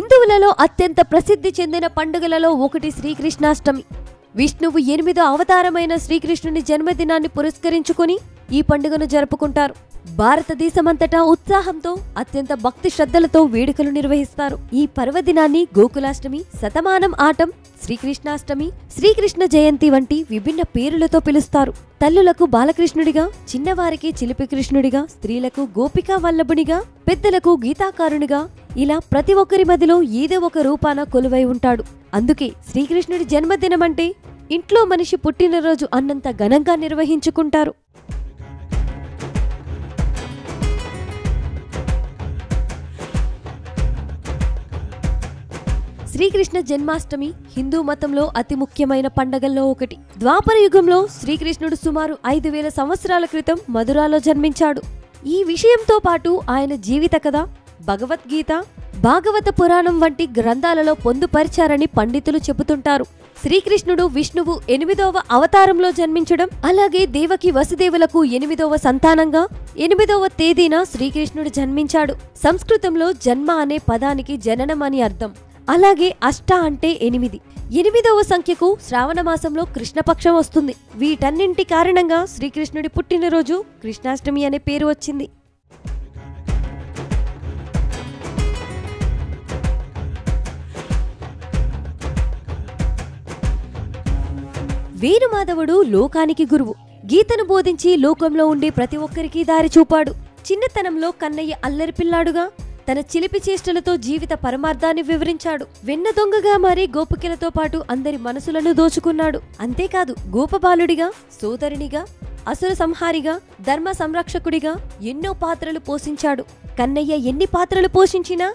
హిందువులలో అత్యంత ప్రసిద్ధి చెందిన పండుగలలో ఒకటి శ్రీకృష్ణాష్టమి. విష్ణువు 8వ అవతారమైన శ్రీకృష్ణుని జన్మదినాన్ని పురస్కరించుకుని ఈ పండుగను జరుపుకుంటారు. భారతదేశమంతటా ఉత్సాహంతో అత్యంత భక్తి శ్రద్ధలతో వేడుకలు నిర్వహిస్తారు. ఈ పర్వదినాన్ని గోకులాష్టమి, శతమానం ఆటం, శ్రీకృష్ణాష్టమి, శ్రీకృష్ణ జయంతి వంటి విభిన్న పేరులతో పిలుస్తారు. తల్లులకు బాలకృష్ణుడిగా, చిన్నవారికి చిలిపి కృష్ణుడిగా, స్త్రీలకు గోపికా వల్లభునిగా, పెద్దలకు గీతాకారునిగా ఇలా ప్రతి ఒక్కరి మదిలో ఏదో ఒక రూపాన కొలువై ఉంటాడు. అందుకే శ్రీకృష్ణుడి జన్మదినమంటే ఇంట్లో మనిషి పుట్టినరోజు అన్నంత ఘనంగా నిర్వహించుకుంటారు. శ్రీకృష్ణ జన్మాష్టమి హిందూ మతంలో అతి ముఖ్యమైన పండగల్లో ఒకటి. ద్వాపర యుగంలో శ్రీకృష్ణుడు సుమారు 5000 సంవత్సరాల క్రితం మధురాలో జన్మించాడు. ఈ విషయంతో పాటు ఆయన జీవిత కథ భగవద్గీత, భాగవత పురాణం వంటి గ్రంథాలలో పొందుపరిచారని పండితులు చెబుతుంటారు. శ్రీకృష్ణుడు విష్ణువు 8వ అవతారంలో జన్మించడం, అలాగే దేవకి వసుదేవులకు 8వ సంతానంగా 8వ తేదీన శ్రీకృష్ణుడు జన్మించాడు. సంస్కృతంలో జన్మ అనే పదానికి జననం అని అర్థం. అలాగే అష్ట అంటే 8. 8వ సంఖ్యకు శ్రావణ మాసంలో కృష్ణపక్షం వస్తుంది. వీటన్నింటి కారణంగా శ్రీకృష్ణుడి పుట్టినరోజు కృష్ణాష్టమి అనే పేరు వచ్చింది. వేణుమాధవుడు లోకానికి గురువు. గీతను బోధించి లోకంలో ఉండే ప్రతి ఒక్కరికి దారి చూపాడు. చిన్నతనంలో కన్నయ్య అల్లరి పిల్లాడుగా తన చిలిపి చేష్టలతో జీవిత పరమార్థాన్ని వివరించాడు. వెన్న దొంగగా మారి గోపికలతో పాటు అందరి మనసులను దోచుకున్నాడు. అంతేకాదు గోపబాలుడిగా, సోదరునిగా, అసుర సంహారిగా, ధర్మ సంరక్షకుడిగా ఎన్నో పాత్రలు పోషించాడు. కన్నయ్య ఎన్ని పాత్రలు పోషించినా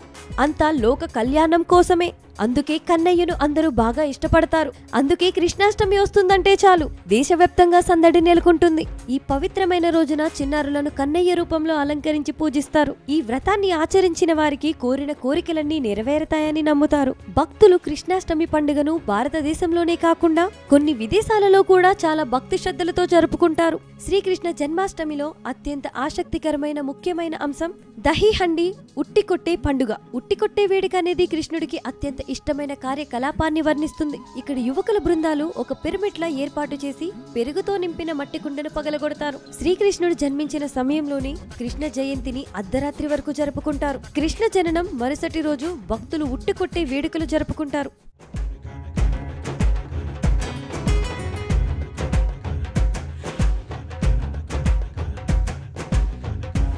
అంతా లోక కళ్యాణం కోసమే. అందుకే కన్నయ్యను అందరూ బాగా ఇష్టపడతారు. అందుకే కృష్ణాష్టమి వస్తుందంటే చాలు దేశవ్యాప్తంగా సందడి నెలకొంటుంది. ఈ పవిత్రమైన రోజున చిన్నారులను కన్నయ్య రూపంలో అలంకరించి పూజిస్తారు. ఈ వ్రతాన్ని ఆచరించిన వారికి కోరిన కోరికలన్నీ నెరవేరుతాయని నమ్ముతారు. భక్తులు కృష్ణాష్టమి పండుగను భారతదేశంలోనే కాకుండా కొన్ని విదేశాలలో కూడా చాలా భక్తి శ్రద్ధలతో జరుపుకుంటారు. శ్రీకృష్ణ జన్మాష్టమిలో అత్యంత ఆసక్తికరమైన ముఖ్యమైన అంశం దహీ హండి, ఉట్టి కొట్టే పండుగ. ఉట్టి కొట్టే వేడుక అనేది కృష్ణుడికి అత్యంత ఇష్టమైన కార్యకలాపాన్ని వర్ణిస్తుంది. ఇక్కడ యువకుల బృందాలు ఒక పిరమిడ్లా ఏర్పాటు చేసి పెరుగుతో నింపిన మట్టి కుండను పగలగొడతారు. శ్రీకృష్ణుడు జన్మించిన సమయంలోనే కృష్ణ జయంతిని అర్ధరాత్రి వరకు జరుపుకుంటారు. కృష్ణ జననం మరుసటి రోజు భక్తులు ఉట్టి కొట్టే వేడుకలు జరుపుకుంటారు.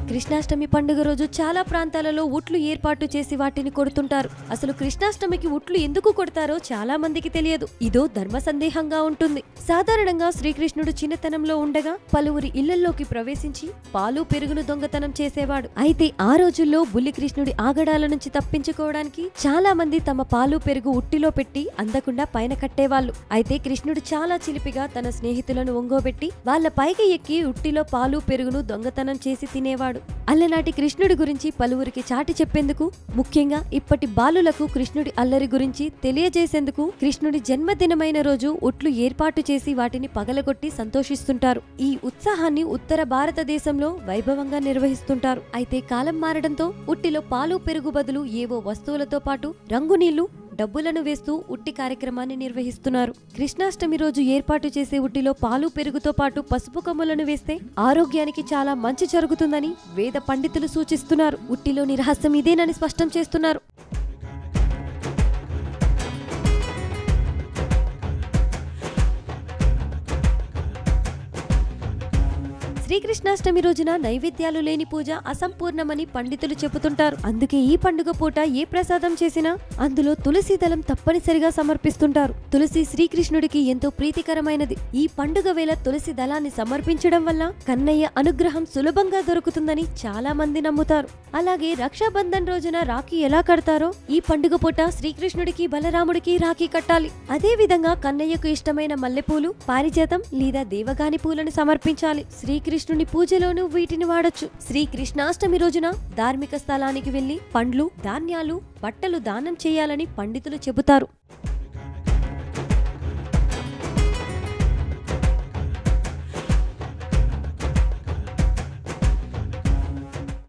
కృష్ణాష్టమి పండుగ రోజు చాలా ప్రాంతాలలో ఉట్లు ఏర్పాటు చేసి వాటిని కొడుతుంటారు. అసలు కృష్ణాష్టమికి ఉట్లు ఎందుకు కొడతారో చాలా మందికి తెలియదు. ఇదో ధర్మ సందేహంగా ఉంటుంది. సాధారణంగా శ్రీకృష్ణుడు చిన్నతనంలో ఉండగా పలువురి ఇళ్లలోకి ప్రవేశించి పాలు పెరుగును దొంగతనం చేసేవాడు. అయితే ఆ రోజుల్లో బుల్లికృష్ణుడి ఆగడాల నుంచి తప్పించుకోవడానికి చాలా మంది తమ పాలు పెరుగు ఉట్టిలో పెట్టి అందకుండా పైన కట్టేవాళ్లు. అయితే కృష్ణుడు చాలా చిలిపిగా తన స్నేహితులను ఒంగోబెట్టి వాళ్ల పైకి ఎక్కి ఉట్టిలో పాలు పెరుగును దొంగతనం చేసి తినేవాడు. అల్లనాటి కృష్ణుడి గురించి పలువురికి చాటి చెప్పేందుకు, ముఖ్యంగా ఇప్పటి బాలులకు కృష్ణుడి అల్లరి గురించి తెలియజేసేందుకు కృష్ణుడి జన్మదినమైన రోజు ఉట్లు ఏర్పాటు చేసి వాటిని పగలగొట్టి సంతోషిస్తుంటారు. ఈ ఉత్సాహాన్ని ఉత్తర భారతదేశంలో వైభవంగా నిర్వహిస్తుంటారు. అయితే కాలం మారడంతో ఉట్టిలో పాలు పెరుగు బదులు ఏవో వస్తువులతో పాటు రంగునీళ్లు, డబ్బులను వేస్తూ ఉట్టి కార్యక్రమాన్ని నిర్వహిస్తున్నారు. కృష్ణాష్టమి రోజు ఏర్పాటు చేసే ఉట్టిలో పాలు పెరుగుతో పాటు పసుపు కొమ్ములను వేస్తే ఆరోగ్యానికి చాలా మంచి జరుగుతుందని వేద పండితులు సూచిస్తున్నారు. ఉట్టిలోని రహస్యం ఇదేనని స్పష్టం చేస్తున్నారు. శ్రీకృష్ణాష్టమి రోజున నైవేద్యాలు లేని పూజ అసంపూర్ణమని పండితులు చెబుతుంటారు. అందుకే ఈ పండుగ పూట ఏ ప్రసాదం చేసినా అందులో తులసి దళం తప్పనిసరిగా సమర్పిస్తుంటారు. తులసి శ్రీకృష్ణుడికి ఎంతో ప్రీతికరమైనది. ఈ పండుగ వేళ తులసి దళాన్ని సమర్పించడం వల్ల కన్నయ్య అనుగ్రహం సులభంగా దొరుకుతుందని చాలా మంది నమ్ముతారు. అలాగే రక్షాబంధన్ రోజున రాఖీ ఎలా కడతారో ఈ పండుగ పూట శ్రీకృష్ణుడికి బలరాముడికి రాఖీ కట్టాలి. అదే విధంగా కన్నయ్యకు ఇష్టమైన మల్లెపూలు, పారిజాతం లేదా దేవగాని పూలను సమర్పించాలి. శ్రీకృష్ణుని పూజలోనూ వీటిని వాడొచ్చు. శ్రీకృష్ణాష్టమి రోజున ధార్మిక స్థలానికి వెళ్లి పండ్లు, ధాన్యాలు, బట్టలు దానం చేయాలని పండితులు చెబుతారు.